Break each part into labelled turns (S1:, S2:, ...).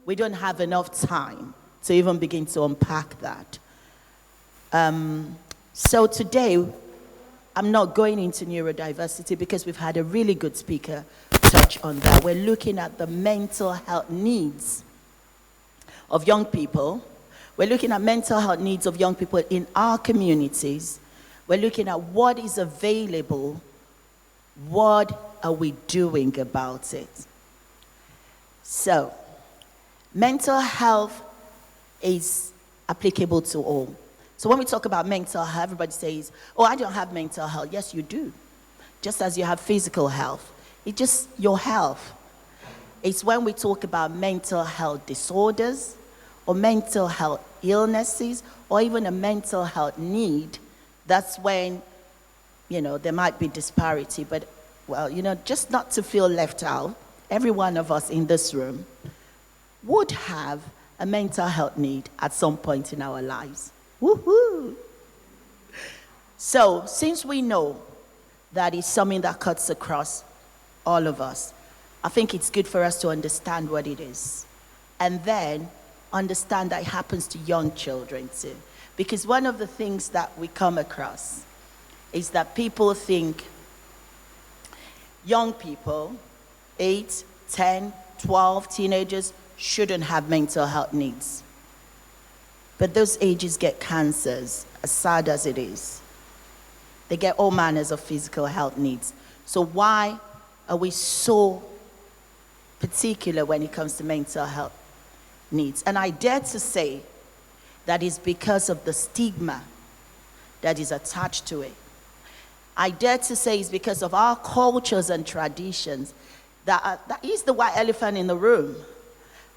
S1: we don't have enough time to even begin to unpack that. So today, I'm not going into neurodiversity because we've had a really good speaker touch on that. We're looking at the mental health needs of young people. We're looking at mental health needs of young people in our communities. We're looking at what is available. What are we doing about it? So, mental health is applicable to all. So when we talk about mental health, everybody says, oh, I don't have mental health. Yes, you do. Just as you have physical health. It's just your health. It's when we talk about mental health disorders or mental health illnesses or even a mental health need, that's when, there might be disparity. But, just not to feel left out, every one of us in this room would have a mental health need at some point in our lives. Woohoo! So, since we know that it's something that cuts across all of us, I think it's good for us to understand what it is. And then understand that it happens to young children too. Because one of the things that we come across is that people think young people, 8, 10, 12, teenagers, shouldn't have mental health needs. But those ages get cancers, as sad as it is. They get all manners of physical health needs. So why are we so particular when it comes to mental health needs? And I dare to say that is because of the stigma that is attached to it. I dare to say it's because of our cultures and traditions that is the white elephant in the room.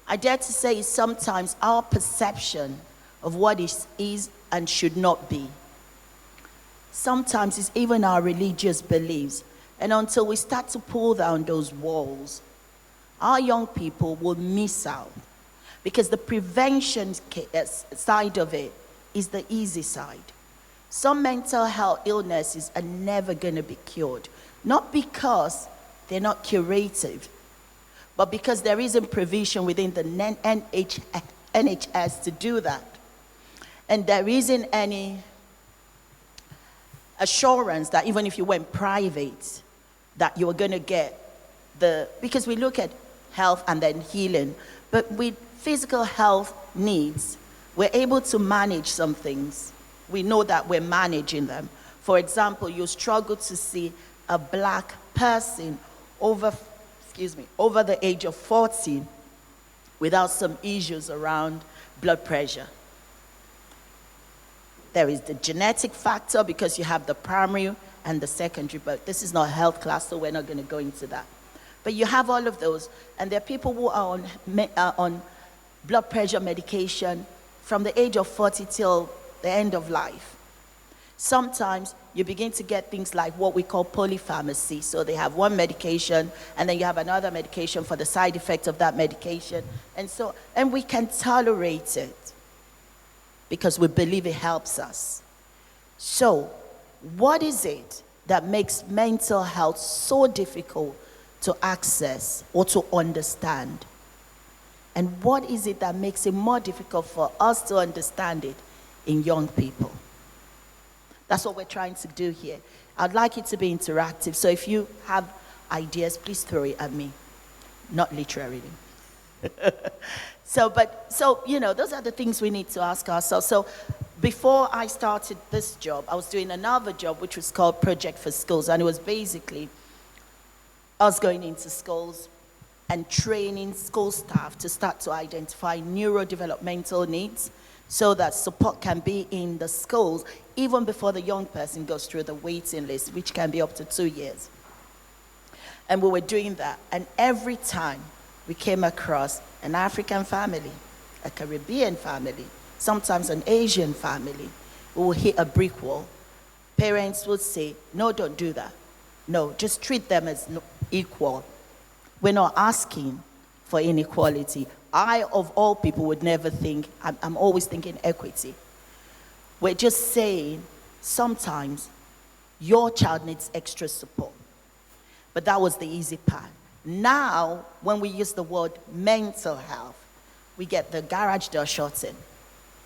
S1: I dare to say it's sometimes our perception of what is and should not be. Sometimes it's even our religious beliefs. And until we start to pull down those walls, our young people will miss out. Because the prevention side of it is the easy side. Some mental health illnesses are never going to be cured. Not because they're not curative, but because there isn't provision within the NHS to do that. And there isn't any assurance that even if you went private, that you're going to get because we look at health and then healing, but with physical health needs, we're able to manage some things. We know that we're managing them. For example, you struggle to see a black person over the age of 40 without some issues around blood pressure. There is the genetic factor because you have the primary and the secondary, but this is not a health class, so we're not going to go into that. But you have all of those, and there are people who are on blood pressure medication from the age of 40 till the end of life. Sometimes you begin to get things like what we call polypharmacy. So they have one medication, and then you have another medication for the side effect of that medication. And we can tolerate it because we believe it helps us. So, what is it that makes mental health so difficult to access or to understand? And what is it that makes it more difficult for us to understand it in young people? That's what we're trying to do here. I'd like it to be interactive. So if you have ideas, please throw it at me. Not literally. So, those are the things we need to ask ourselves. So before I started this job, I was doing another job, which was called Project for Schools. And it was basically us going into schools and training school staff to start to identify neurodevelopmental needs so that support can be in the schools even before the young person goes through the waiting list, which can be up to 2 years. And we were doing that. And every time we came across an African family, a Caribbean family, sometimes an Asian family, we would hit a brick wall. Parents would say, no, don't do that. No, just treat them as equal. We're not asking for inequality. I, of all people, would never think, I'm always thinking equity. We're just saying, sometimes your child needs extra support. But that was the easy part. Now, when we use the word mental health, we get the garage door shut in.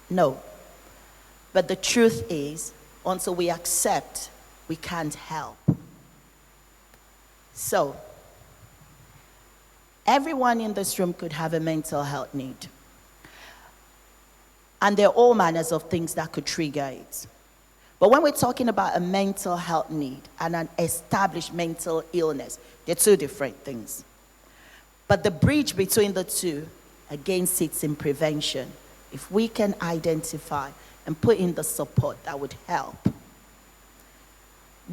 S1: No. But the truth is, until we accept, we can't help. So, everyone in this room could have a mental health need. And there are all manners of things that could trigger it. But when we're talking about a mental health need and an established mental illness, they're two different things. But the bridge between the two, again, sits in prevention. If we can identify and put in the support, that would help.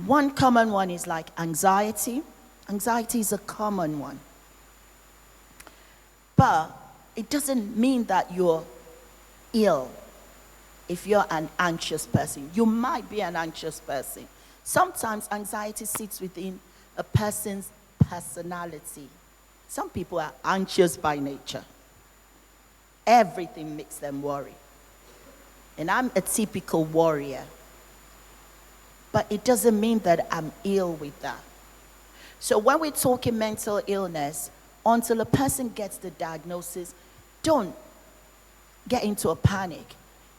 S1: One common one is like anxiety. Anxiety is a common one. But it doesn't mean that you're ill if you're an anxious person. You might be an anxious person. Sometimes anxiety sits within a person's personality. Some people are anxious by nature. Everything makes them worry. And I'm a typical worrier. But it doesn't mean that I'm ill with that. So when we're talking mental illness, until a person gets the diagnosis, don't get into a panic.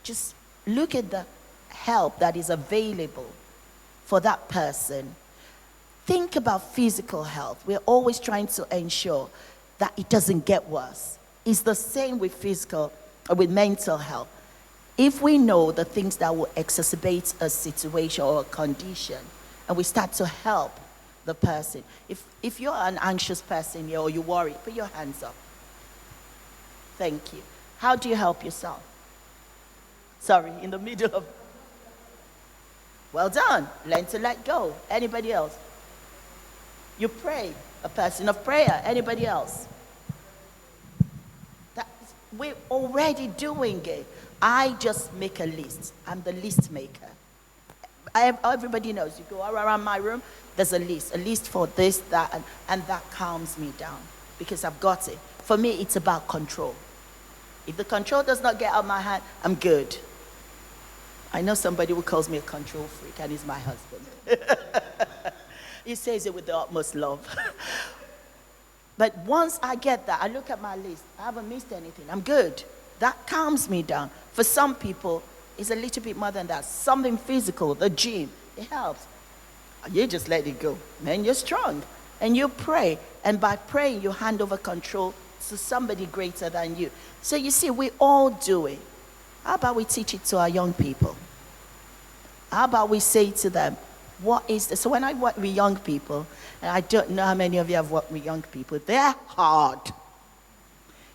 S1: Just look at the help that is available for that person. Think about physical health. We're always trying to ensure that it doesn't get worse. It's the same with with mental health. If we know the things that will exacerbate a situation or a condition, and we start to help the person. If you're an anxious person here or you worry, put your hands up. Thank you. How do you help yourself? Sorry, in the middle of... Well done. Learn to let go. Anybody else? You pray. A person of prayer. Anybody else? We're already doing it. I just make a list. I'm the list maker. Everybody knows. You go around my room, there's a list for this, that, and that calms me down because I've got it. For me, it's about control. If the control does not get out of my hand, I'm good. I know somebody who calls me a control freak, and he's my husband. He says it with the utmost love. But once I get that, I look at my list. I haven't missed anything. I'm good. That calms me down. For some people, it's a little bit more than that. Something physical, the gym, it helps. You just let it go. Man, you're strong. And you pray. And by praying, you hand over control to somebody greater than you. So you see, we all do it. How about we teach it to our young people? How about we say to them, what is this? So when I work with young people, and I don't know how many of you have worked with young people, they're hard.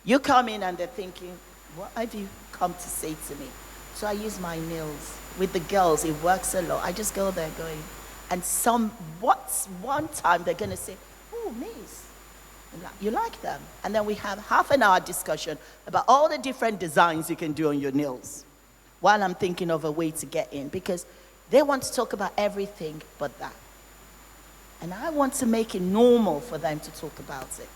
S1: You come in and they're thinking, what have you come to say to me? So I use my nails. With the girls, it works a lot. I just go there going, and one time they're going to say, oh, miss, you like them? And then we have half an hour discussion about all the different designs you can do on your nails while I'm thinking of a way to get in, because they want to talk about everything but that. And I want to make it normal for them to talk about it.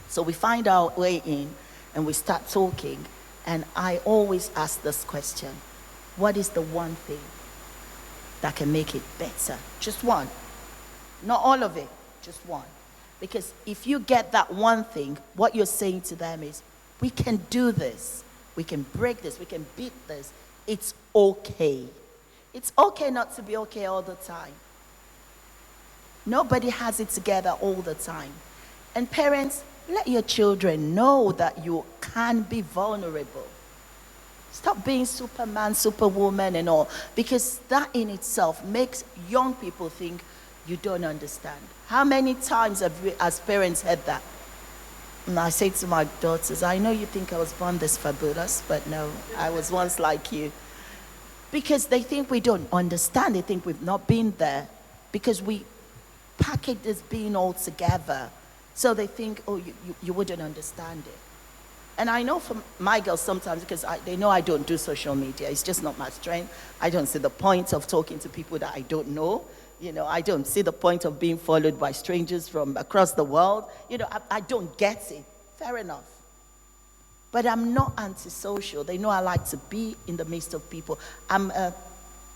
S1: So we find our way in and we start talking. And I always ask this question: what is the one thing that can make it better? Just one. Not all of it, just one. Because if you get that one thing, what you're saying to them is, we can do this. We can break this. We can beat this. It's okay. It's okay not to be okay all the time. Nobody has it together all the time. And parents, let your children know that you can be vulnerable. Stop being Superman, Superwoman and all, because that in itself makes young people think you don't understand. How many times have we as parents heard that? And I say to my daughters, I know you think I was born this fabulous, but no, I was once like you. Because they think we don't understand. They think we've not been there. Because we package this being all together. So they think, oh, you wouldn't understand it. And I know from my girls sometimes, because they know I don't do social media. It's just not my strength. I don't see the point of talking to people that I don't know. You know, I don't see the point of being followed by strangers from across the world. You know, I don't get it. Fair enough. But I'm not antisocial. They know I like to be in the midst of people. I'm a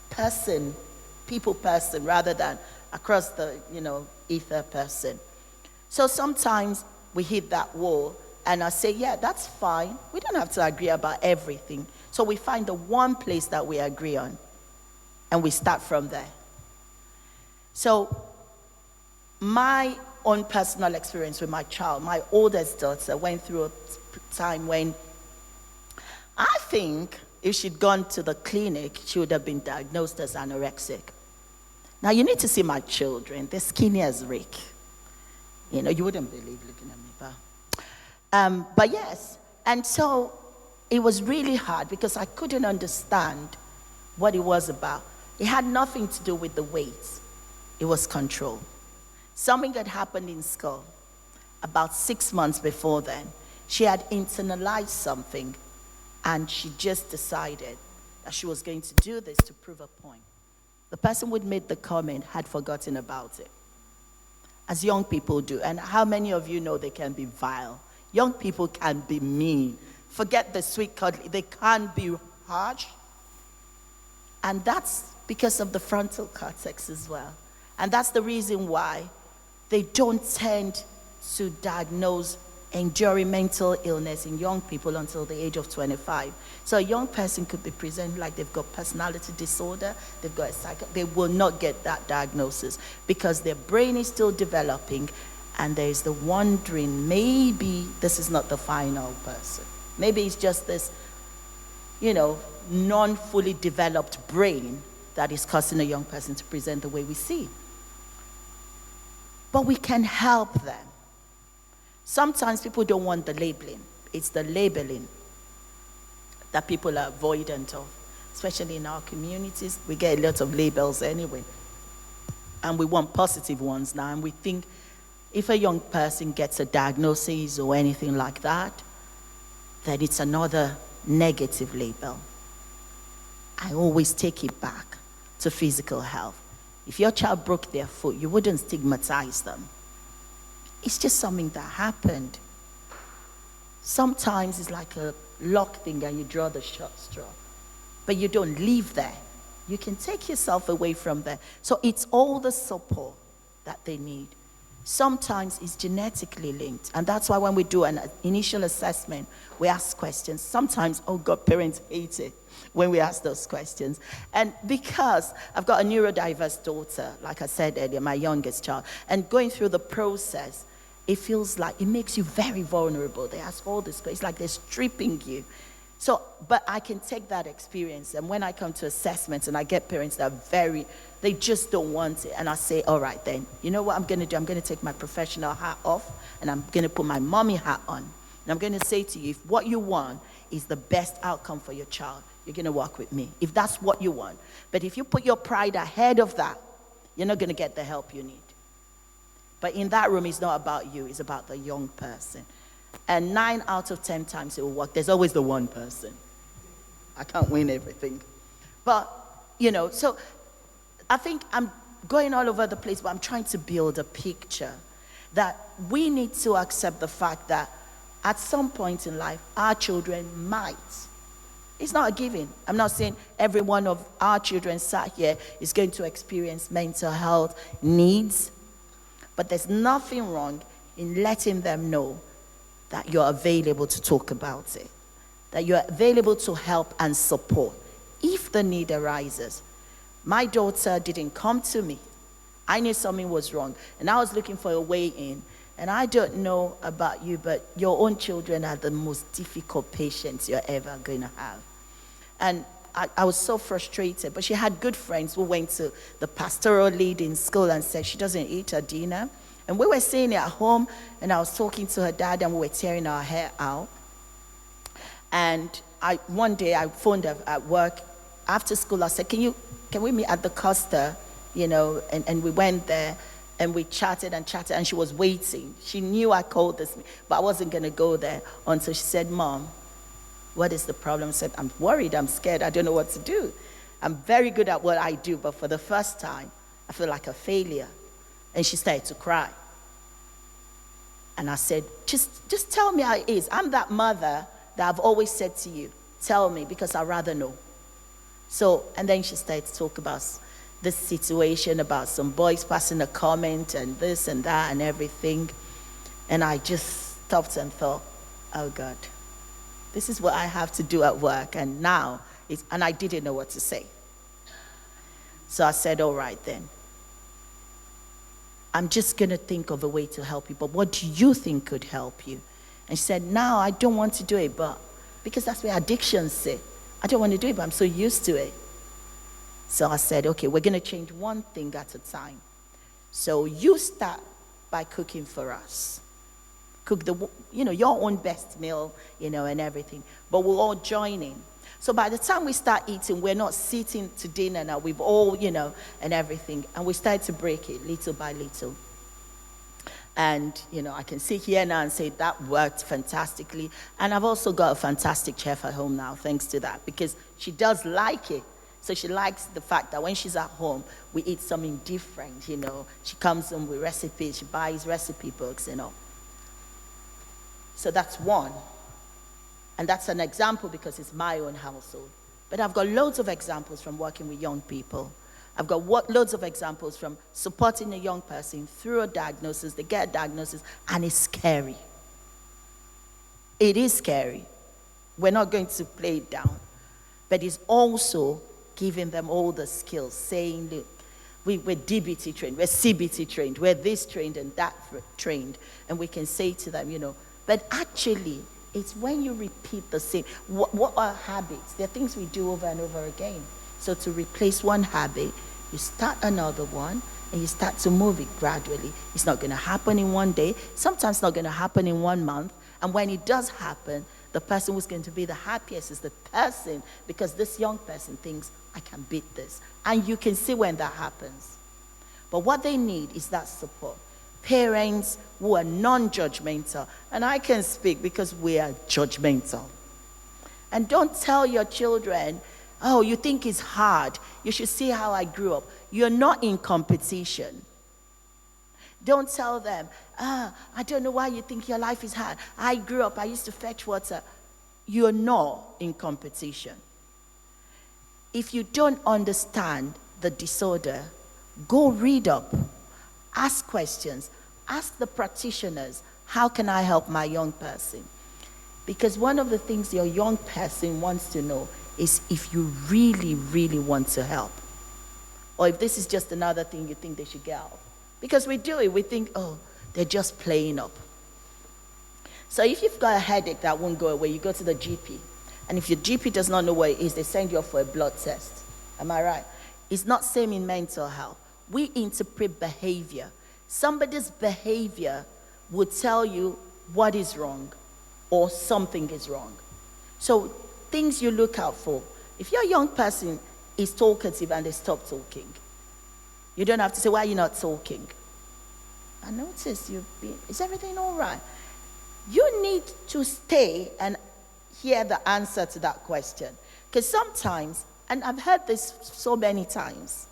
S1: person, people person, rather than across the, ether person. So sometimes we hit that wall, And I say, yeah, that's fine. We don't have to agree about everything. So we find the one place that we agree on, and we start from there. So my own personal experience with my child, my oldest daughter went through a time when I think if she'd gone to the clinic, she would have been diagnosed as anorexic. Now, you need to see my children. They're skinny as Rick. You know, you wouldn't believe looking at me, but yes. And so it was really hard because I couldn't understand what it was about. It had nothing to do with the weight. It was control. Something had happened in school about 6 months before then. She had internalized something, and she just decided that she was going to do this to prove a point. The person who made the comment had forgotten about it, as young people do. And how many of you know they can be vile? Young people can be mean. Forget the sweet cuddly. They can be harsh. And that's because of the frontal cortex as well. And that's the reason why they don't tend to diagnose enduring mental illness in young people until the age of 25. So a young person could be presenting like they've got personality disorder, they've got they will not get that diagnosis because their brain is still developing, and there's the wondering, maybe this is not the final person. Maybe it's just this, non-fully developed brain that is causing a young person to present the way we see. But we can help them. Sometimes people don't want the labeling. It's the labeling that people are avoidant of, especially in our communities. We get a lot of labels anyway. And we want positive ones now. And we think if a young person gets a diagnosis or anything like that, then it's another negative label. I always take it back to physical health. If your child broke their foot, you wouldn't stigmatize them. It's just something that happened. Sometimes it's like a lock thing and you draw the short straw. But you don't leave there. You can take yourself away from there. So it's all the support that they need. Sometimes it's genetically linked. And that's why when we do an initial assessment, we ask questions. Sometimes, oh God, parents hate it when we ask those questions. And because I've got a neurodiverse daughter, like I said earlier, my youngest child, and going through the process, it feels like it makes you very vulnerable. They ask all this, it's like they're stripping you. So, but I can take that experience, and when I come to assessments and I get parents that are they just don't want it, and I say, all right then, you know what I'm going to do? I'm going to take my professional hat off, and I'm going to put my mommy hat on. And I'm going to say to you, if what you want is the best outcome for your child, you're going to work with me, if that's what you want. But if you put your pride ahead of that, you're not going to get the help you need. But in that room, it's not about you, it's about the young person. And 9 out of 10 times it will work. There's always the one person. I can't win everything. But, so I think I'm going all over the place, but I'm trying to build a picture that we need to accept the fact that at some point in life, our children might. It's not a given. I'm not saying every one of our children sat here is going to experience mental health needs, but there's nothing wrong in letting them know that you're available to talk about it, that you're available to help and support if the need arises. My daughter didn't come to me. I knew something was wrong, and I was looking for a way in. And I don't know about you, but your own children are the most difficult patients you're ever going to have. And I was so frustrated, but she had good friends who went to the pastoral lead in school and said she doesn't eat her dinner. And we were sitting at home, and I was talking to her dad, and we were tearing our hair out. And one day I phoned her at work after school. I said, can we meet at the Costa? And we went there, and we chatted, and she was waiting. She knew I called this, but I wasn't going to go there until she said, Mom, what is the problem? I said, I'm worried, I'm scared, I don't know what to do. I'm very good at what I do, but for the first time, I feel like a failure. And she started to cry. And I said, just tell me how it is. I'm that mother that I've always said to you, tell me, because I'd rather know. So, and then she started to talk about this situation, about some boys passing a comment and this and that and everything. And I just stopped and thought, oh God, this is what I have to do at work, and now, and I didn't know what to say. So I said, all right then. I'm just going to think of a way to help you, but what do you think could help you? And she said, no, I don't want to do it, but because that's where addictions sit. I don't want to do it, but I'm so used to it. So I said, okay, we're going to change one thing at a time. So you start by cooking for us. Cook your own best meal, and everything. But we'll all join in. So by the time we start eating, we're not sitting to dinner now. We've all, and everything. And we start to break it little by little. And, I can sit here now and say that worked fantastically. And I've also got a fantastic chef at home now, thanks to that, because she does like it. So she likes the fact that when she's at home, we eat something different, She comes home with recipes, she buys recipe books, So that's one. And that's an example because it's my own household. But I've got loads of examples from working with young people. I've got loads of examples from supporting a young person through a diagnosis. They get a diagnosis, and it's scary. It is scary. We're not going to play it down. But it's also giving them all the skills, saying, look, we're DBT trained, we're CBT trained, we're this trained and that trained. And we can say to them, but actually, it's when you repeat the same. What are habits? They're things we do over and over again. So to replace one habit, you start another one, and you start to move it gradually. It's not going to happen in one day. Sometimes it's not going to happen in 1 month. And when it does happen, the person who's going to be the happiest is the person, because this young person thinks, I can beat this. And you can see when that happens. But what they need is that support. Parents who are non-judgmental. And I can speak because we are judgmental. And don't tell your children, oh, you think it's hard. You should see how I grew up. You're not in competition. Don't tell them, I don't know why you think your life is hard. I grew up, I used to fetch water. You're not in competition. If you don't understand the disorder, go read up. Ask questions. Ask the practitioners, how can I help my young person? Because one of the things your young person wants to know is if you really, really want to help. Or if this is just another thing you think they should get out. Because we do it, we think, oh, they're just playing up. So if you've got a headache that won't go away, you go to the GP. And if your GP does not know what it is, they send you off for a blood test. Am I right? It's not same in mental health. We interpret behavior. Somebody's behavior would tell you what is wrong or something is wrong. So things you look out for. If your young person is talkative and they stop talking, you don't have to say, why are you not talking? I noticed is everything all right? You need to stay and hear the answer to that question. Because sometimes, and I've heard this so many times,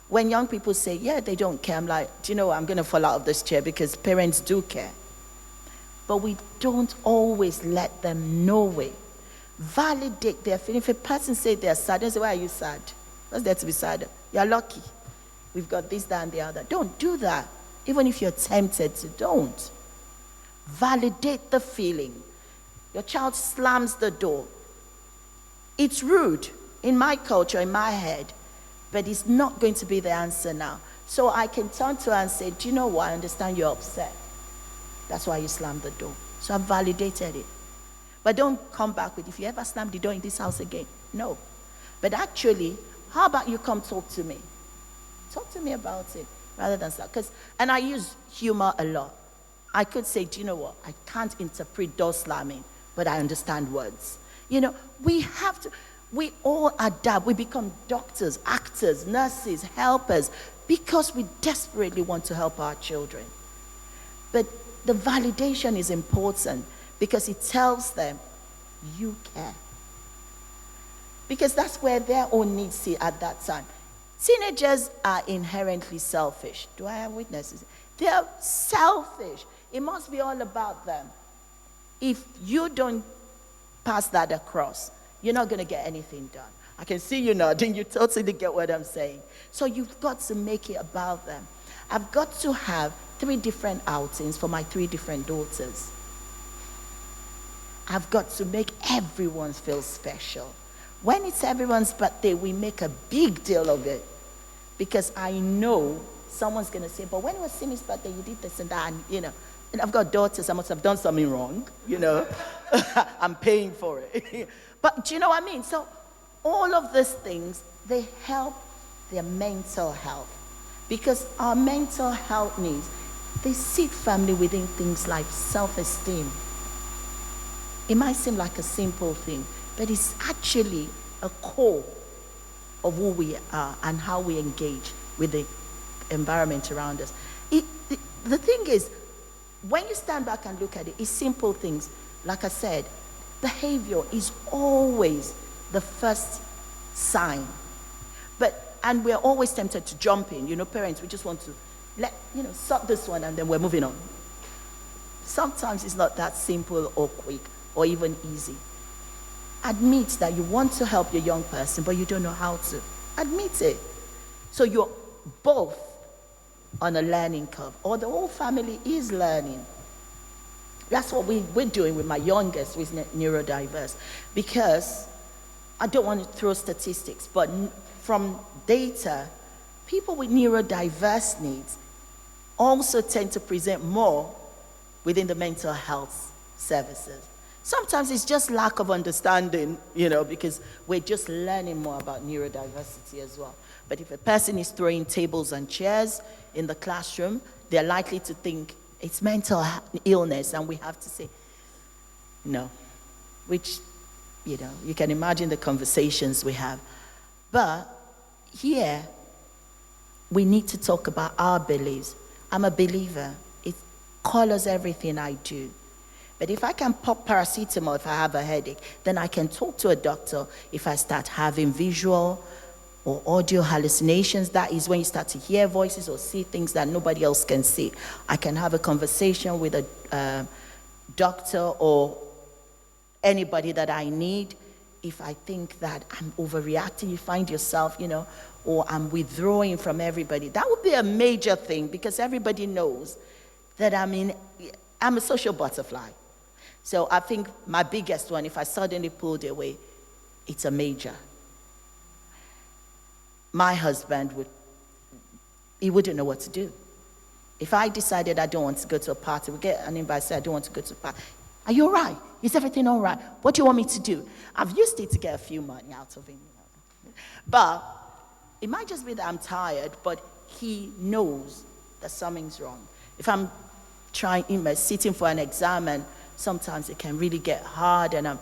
S1: when young people say, yeah, they don't care, I'm like, do you know what, I'm going to fall out of this chair because parents do care. But we don't always let them know it. Validate their feeling. If a person says they're sad, they say, why are you sad? What's there to be sad? You're lucky. We've got this, that, and the other. Don't do that. Even if you're tempted to, don't. Validate the feeling. Your child slams the door. It's rude in my culture, in my head, but it's not going to be the answer now. So I can turn to her and say, do you know what? I understand you're upset. That's why you slammed the door. So I've validated it. But don't come back with, if you ever slam the door in this house again. No. But actually, how about you come talk to me? Talk to me about it rather than start. And I use humor a lot. I could say, do you know what? I can't interpret door slamming, but I understand words. We have to, we all adapt. We become doctors, actors, nurses, helpers, because we desperately want to help our children. But the validation is important because it tells them, you care. Because that's where their own needs sit at that time. Teenagers are inherently selfish. Do I have witnesses? They're selfish. It must be all about them. If you don't pass that across, you're not going to get anything done. I can see you nodding. You totally get what I'm saying. So you've got to make it about them. I've got to have 3 different outings for my 3 different daughters. I've got to make everyone feel special. When it's everyone's birthday, we make a big deal of it. Because I know someone's going to say, but when it was Simi's birthday, you did this and that, and, and I've got daughters, I must have done something wrong, I'm paying for it. But do you know what I mean? So all of these things, they help their mental health. Because our mental health needs, they sit firmly within things like self-esteem. It might seem like a simple thing, but it's actually a core of who we are and how we engage with the environment around us. The thing is, when you stand back and look at it, it's simple things. Like I said, behavior is always the first sign. And we're always tempted to jump in. Parents, we just want to sort this one and then we're moving on. Sometimes it's not that simple or quick or even easy. Admit that you want to help your young person, but you don't know how to. Admit it. So you're both on a learning curve, or the whole family is learning. That's what we're doing with my youngest, who is neurodiverse, because I don't want to throw statistics, but from data, people with neurodiverse needs also tend to present more within the mental health services. Sometimes it's just lack of understanding, because we're just learning more about neurodiversity as well. But if a person is throwing tables and chairs in the classroom, they're likely to think it's mental illness, and we have to say no, which, you can imagine the conversations we have. But here, we need to talk about our beliefs. I'm a believer. It colors everything I do. But if I can pop paracetamol if I have a headache, then I can talk to a doctor if I start having visual or audio hallucinations. That is when you start to hear voices or see things that nobody else can see. I can have a conversation with a doctor or anybody that I need. If I think that I'm overreacting, you find yourself, or I'm withdrawing from everybody. That would be a major thing, because everybody knows that I'm a social butterfly. So I think my biggest one, if I suddenly pulled away, it's a major. My husband wouldn't know what to do. If I decided I don't want to go to a party, we get an invite, say I don't want to go to a party. Are you all right? Is everything all right? What do you want me to do? I've used it to get a few money out of him. But it might just be that I'm tired, but he knows that something's wrong. If I'm sitting for an exam, and sometimes it can really get hard, and I'm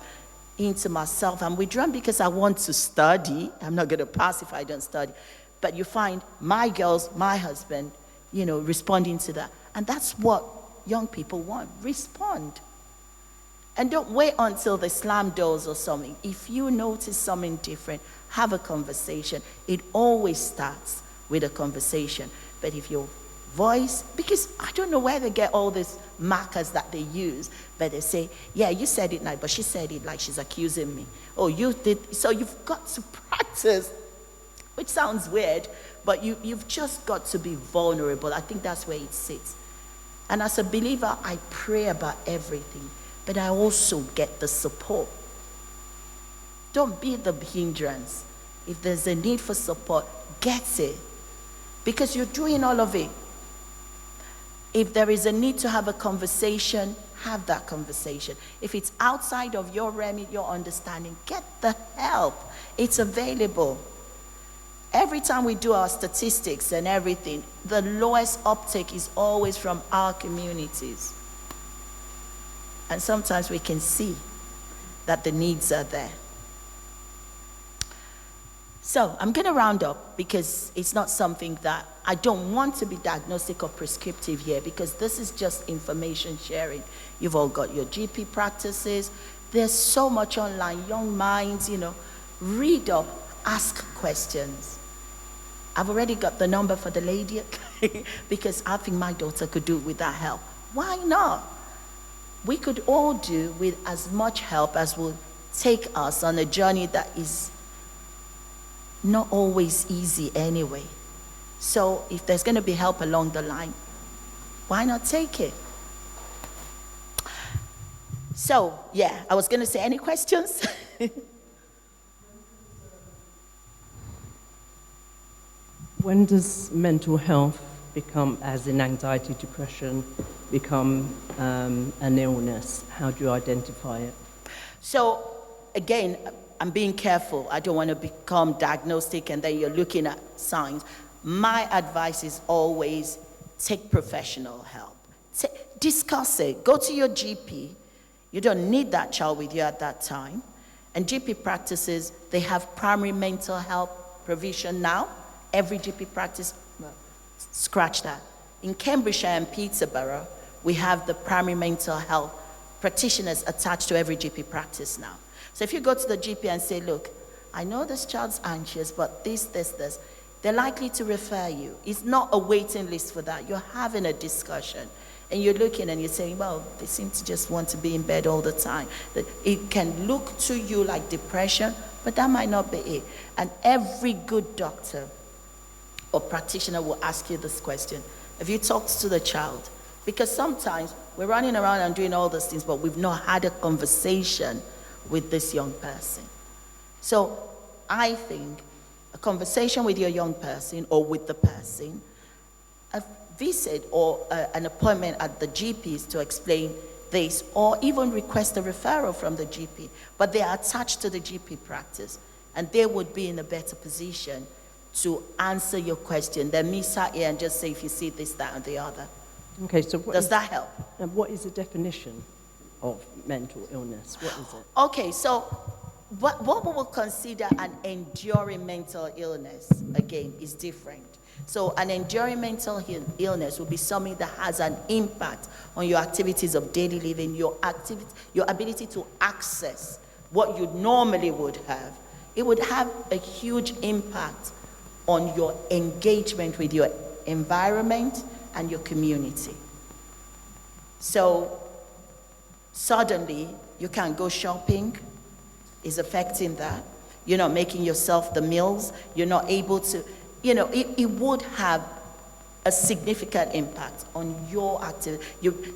S1: into myself, I'm withdrawn because I want to study. I'm not going to pass if I don't study. But you find my girls, my husband, responding to that. And that's what young people want. Respond. And don't wait until they slam doors or something. If you notice something different, have a conversation. It always starts with a conversation. But if your voice, because I don't know where they get all these markers that they use, but they say, yeah, you said it now, but she said it like she's accusing me. Oh, you did. So you've got to practice, which sounds weird, but you've just got to be vulnerable. I think that's where it sits. And as a believer, I pray about everything, but I also get the support. Don't be the hindrance. If there's a need for support, get it. Because you're doing all of it. If there is a need to have a conversation, have that conversation. If it's outside of your remit, your understanding, get the help. It's available. Every time we do our statistics and everything, the lowest uptake is always from our communities. And sometimes we can see that the needs are there. So I'm going to round up, because it's not something that I don't want to be diagnostic or prescriptive here, because this is just information sharing. You've all got your GP practices. There's so much online. Young minds, read up, ask questions. I've already got the number for the lady because I think my daughter could do with that help. Why not? We could all do with as much help as will take us on a journey that is not always easy anyway. So if there's going to be help along the line, why not take it? So, yeah, I was going to say, any questions?
S2: When does mental health become, as in anxiety, depression, become an illness? How do you identify it?
S1: So, again, I'm being careful. I don't want to become diagnostic and then you're looking at signs. My advice is always take professional help. Discuss it. Go to your GP. You don't need that child with you at that time. And GP practices, they have primary mental health provision now. Every GP practice, well, scratch that. In Cambridgeshire and Peterborough, we have the primary mental health practitioners attached to every GP practice now. So if you go to the GP and say, look, I know this child's anxious, but this, they're likely to refer you. It's not a waiting list for that. You're having a discussion. And you're looking and you're saying, well, they seem to just want to be in bed all the time. That it can look to you like depression, but that might not be it. And every good doctor or practitioner will ask you this question. Have you talked to the child? Because sometimes we're running around and doing all those things, but we've not had a conversation with this young person. So I think a conversation with your young person or with the person, a visit or an appointment at the GPs to explain this, or even request a referral from the GP, but they are attached to the GP practice, and they would be in a better position to answer your question than me sat here and just say, if you see this, that, and the other.
S2: Okay, so
S1: does that help?
S2: And what is the definition of mental illness? What is it?
S1: Okay, so what we will consider an enduring mental illness, again, is different. So an enduring mental illness will be something that has an impact on your activities of daily living, your ability to access what you normally would have. It would have a huge impact on your engagement with your environment and your community. So suddenly you can't go shopping, is affecting that. You're not making yourself the meals, you're not able to, it would have a significant impact on your activity.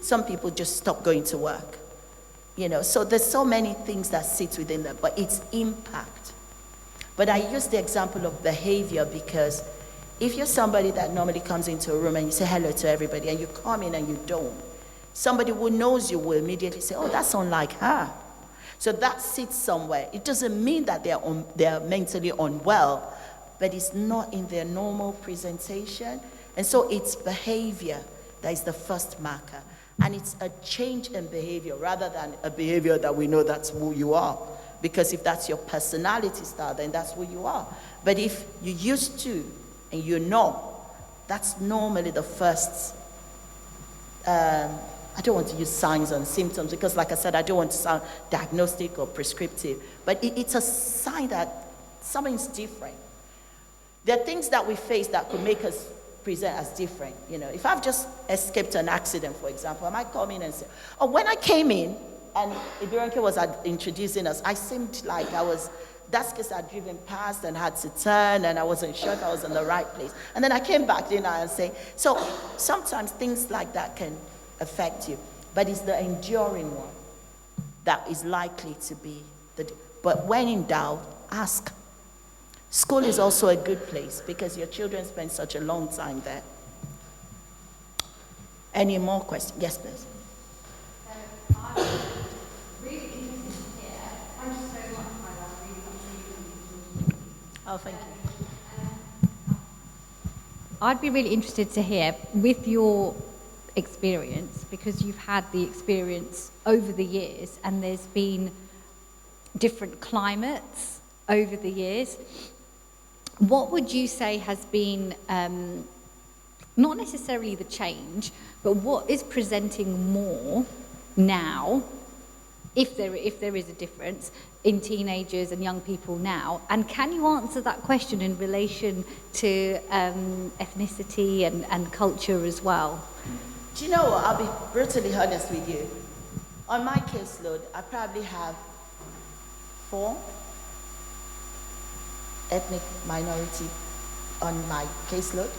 S1: Some people just stop going to work. So there's so many things that sit within that, but it's impact. But I use the example of behavior because if you're somebody that normally comes into a room and you say hello to everybody and you come in and you don't, somebody who knows you will immediately say, oh, that's unlike her. So that sits somewhere. It doesn't mean that they're mentally unwell, but it's not in their normal presentation. And so it's behavior that is the first marker. And it's a change in behavior rather than a behavior that we know that's who you are. Because if that's your personality style, then that's who you are. But if you used to and you know, that's normally the first, I don't want to use signs and symptoms because like I said, I don't want to sound diagnostic or prescriptive, but it's a sign that something's different. There are things that we face that could make us present as different. If I've just escaped an accident, for example, I might come in and say, oh, when I came in and Ibironke was introducing us, I seemed like that's because I'd driven past and had to turn and I wasn't sure if I was in the right place. And then I came back, and say, so sometimes things like that can affect you, but it's the enduring one that is likely to be but when in doubt, ask. School is also a good place because your children spend such a long time there. Any more questions? Yes, please.
S3: I'm really interested to hear. Thank you so much, my love. Really.
S1: Oh, thank you.
S3: I'd be really interested to hear, with your experience, because you've had the experience over the years and there's been different climates over the years, what would you say has been, not necessarily the change, but what is presenting more now, if there is a difference, in teenagers and young people now? And can you answer that question in relation to ethnicity and culture as well?
S1: Do you know what? I'll be brutally honest with you. On my caseload, I probably have 4 ethnic minority on my caseload.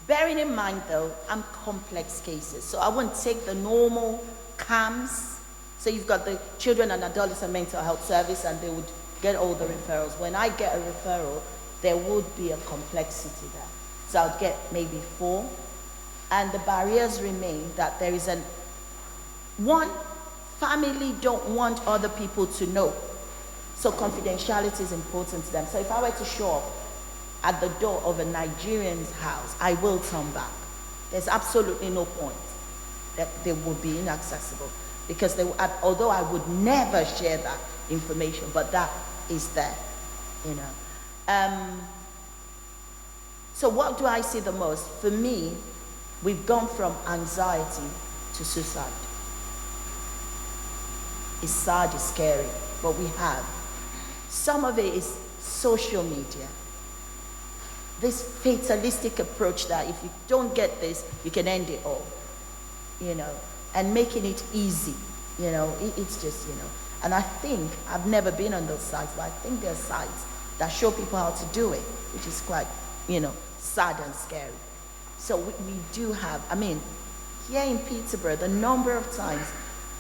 S1: Bearing in mind, though, I'm complex cases, so I won't take the normal CAMS So you've got the children and adolescent mental health service, and they would get all the referrals. When I get a referral, there would be a complexity there. So I'd get maybe 4, and the barriers remain that there is one, family don't want other people to know. So confidentiality is important to them. So if I were to show up at the door of a Nigerian's house, I will turn back. There's absolutely no point that they would be inaccessible, because although I would never share that information, but that is there, you know. So what do I see the most? For me, we've gone from anxiety to suicide. It's sad, it's scary, but we have. Some of it is social media. This fatalistic approach that if you don't get this, you can end it all, you know, and making it easy, you know, it's just, you know. And I think, I've never been on those sites, but I think there are sites that show people how to do it, which is quite, you know, sad and scary. So we do have, I mean, here in Peterborough, the number of times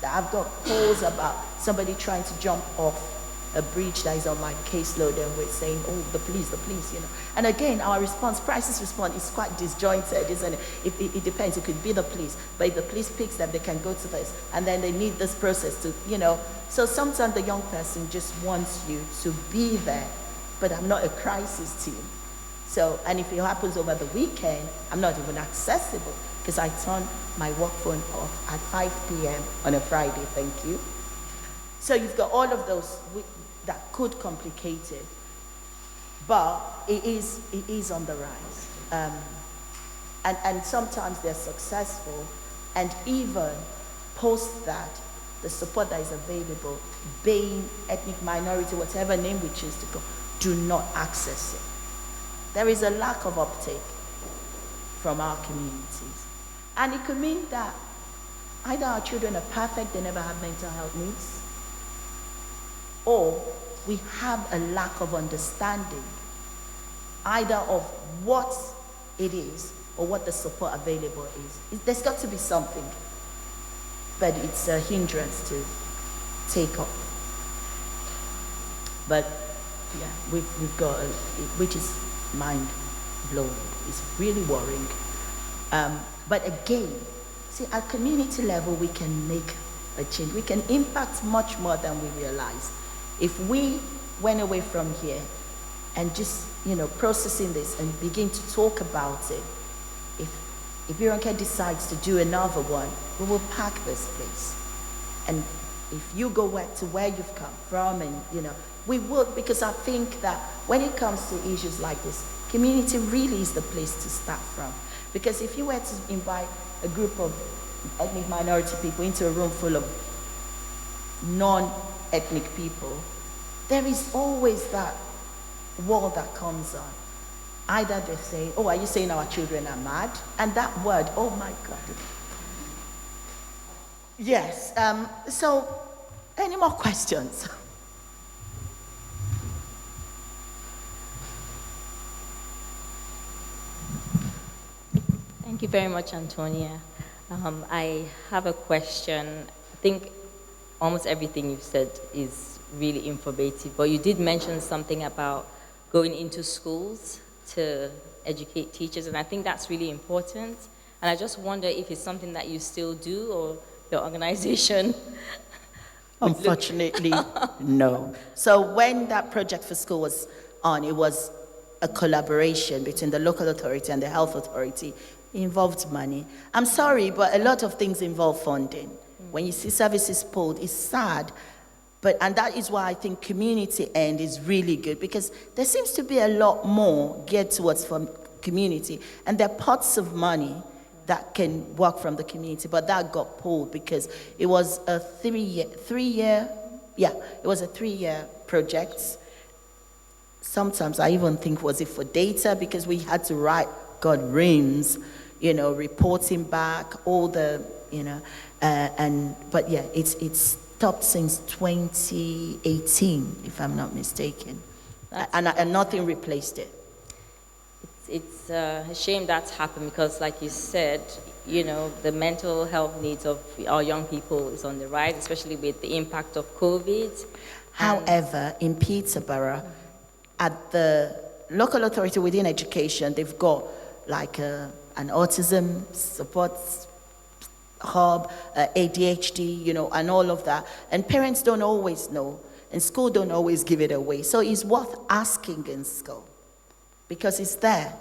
S1: that I've got calls about somebody trying to jump off a bridge that is on my caseload, and we're saying, oh, the police, you know. And again, our response, crisis response, is quite disjointed, isn't it? It depends, it could be the police, but if the police picks them, they can go to this, and then they need this process to, you know. So sometimes the young person just wants you to be there, but I'm not a crisis team. So, and if it happens over the weekend, I'm not even accessible, because I turn my work phone off at 5 p.m. on a Friday, thank you. So you've got all of those that could complicate it, but it is on the rise. And sometimes they're successful, and even post that, the support that is available, being ethnic minority, whatever name we choose to go, do not access it. There is a lack of uptake from our communities. And it could mean that either our children are perfect, they never have mental health needs, or we have a lack of understanding either of what it is or what the support available is. There's got to be something, but it's a hindrance to take up. But yeah, we've got, which is mind-blowing. It's really worrying. But again, see, at community level, we can make a change. We can impact much more than we realize. If we went away from here and just, you know, processing this and begin to talk about it, if Ibironke decides to do another one, we will pack this place. And if you go to where you've come from, and, you know, we would, because I think that when it comes to issues like this, community really is the place to start from. Because if you were to invite a group of ethnic minority people into a room full of non-ethnic people, there is always that wall that comes on. Either they say, oh, are you saying our children are mad? And that word, oh my God. Yes, so any more questions?
S4: Thank you very much, Antonia. I have a question. I think almost everything you've said is really informative, but you did mention something about going into schools to educate teachers, and I think that's really important. And I just wonder if it's something that you still do, or your organization?
S1: Unfortunately, no. So when that project for school was on, it was a collaboration between the local authority and the health authority. It involved money. I'm sorry, but a lot of things involve funding. When you see services pulled, it's sad. And that is why I think community end is really good, because there seems to be a lot more geared towards from community. And there are pots of money that can work from the community, but that got pulled because it was a three-year project. Sometimes I even think, was it for data? Because we had to write God reams, you know, reporting back, all the, you know, but yeah, it's stopped since 2018, if I'm not mistaken. And nothing replaced it.
S4: It's a shame that's happened because, like you said, you know, the mental health needs of our young people is on the rise, especially with the impact of COVID.
S1: However, in Peterborough, at the local authority within education, they've got like an autism support hub, ADHD, you know, and all of that. And parents don't always know, and school don't always give it away. So it's worth asking in school because it's there.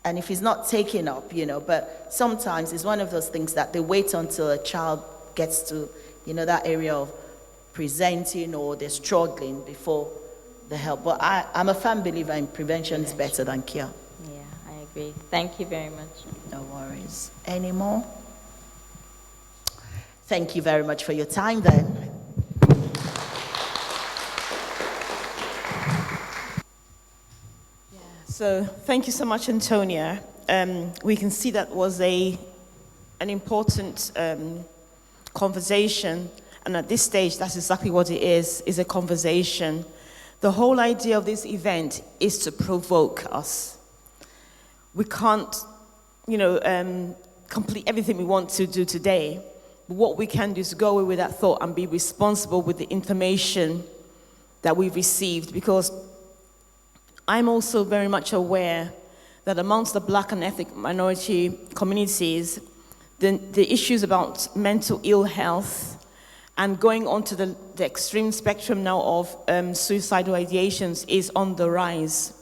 S1: And if it's not taken up, you know, but sometimes it's one of those things that they wait until a child gets to, you know, that area of presenting or they're struggling before the help. But I'm a firm believer in prevention is better than cure.
S4: Yeah, I agree. Thank you very much.
S1: No worries. Any more? Thank you very much for your time then.
S5: So thank you so much, Antonia. We can see that was an important conversation, and at this stage, that's exactly what it is a conversation. The whole idea of this event is to provoke us. We can't, you know, complete everything we want to do today, but what we can do is go away with that thought and be responsible with the information that we've received, because I'm also very much aware that amongst the Black and ethnic minority communities, the issues about mental ill health and going on to the extreme spectrum now of suicidal ideations is on the rise.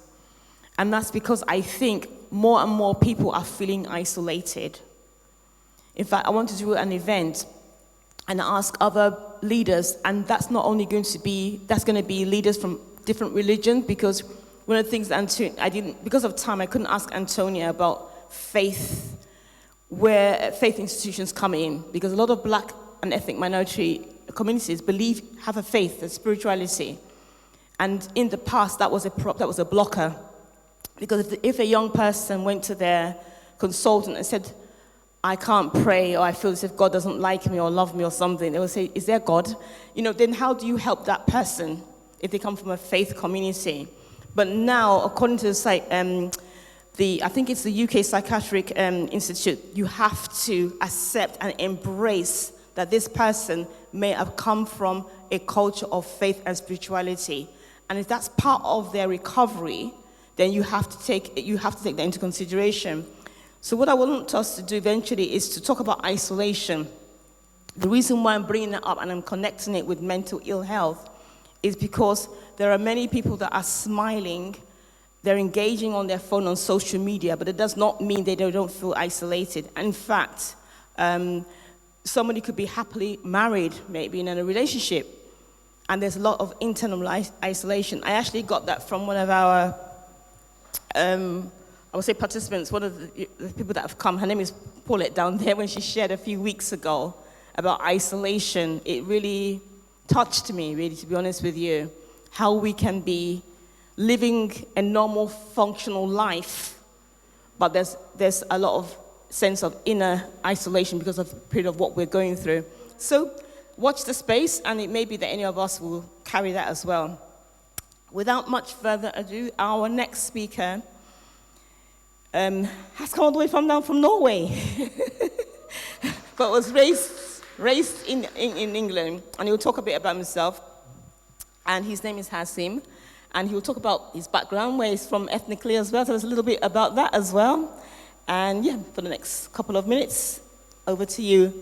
S5: And that's because I think more and more people are feeling isolated. In fact, I want to do an event and ask other leaders, and that's not only going to be, that's going to be leaders from different religions, because one of the things that I didn't, because of time, I couldn't ask Antonia about faith, where faith institutions come in, because a lot of Black and ethnic minority communities have a faith, a spirituality. And in the past, that was a blocker. Because if a young person went to their consultant and said, I can't pray, or I feel as if God doesn't like me or love me or something, they would say, is there God? You know, then how do you help that person if they come from a faith community? But now, according to I think it's the UK Psychiatric Institute, you have to accept and embrace that this person may have come from a culture of faith and spirituality. And if that's part of their recovery, then you have to take that into consideration. So what I want us to do eventually is to talk about isolation. The reason why I'm bringing that up and I'm connecting it with mental ill health is because there are many people that are smiling, they're engaging on their phone on social media, but it does not mean they don't feel isolated. And in fact, somebody could be happily married, maybe in a relationship, and there's a lot of internal isolation. I actually got that from one of our, I would say participants, one of the people that have come. Her name is Paulette down there, when she shared a few weeks ago about isolation. It really touched me, really, to be honest with you, how we can be living a normal, functional life, but there's a lot of sense of inner isolation because of the period of what we're going through. So watch the space, and it may be that any of us will carry that as well. Without much further ado, our next speaker has come all the way from Norway, but was raised in England, and he will talk a bit about himself. And his name is Hasim, and he will talk about his background, where he's from ethnically as well. So there's a little bit about that as well. And yeah, for the next couple of minutes, over to you,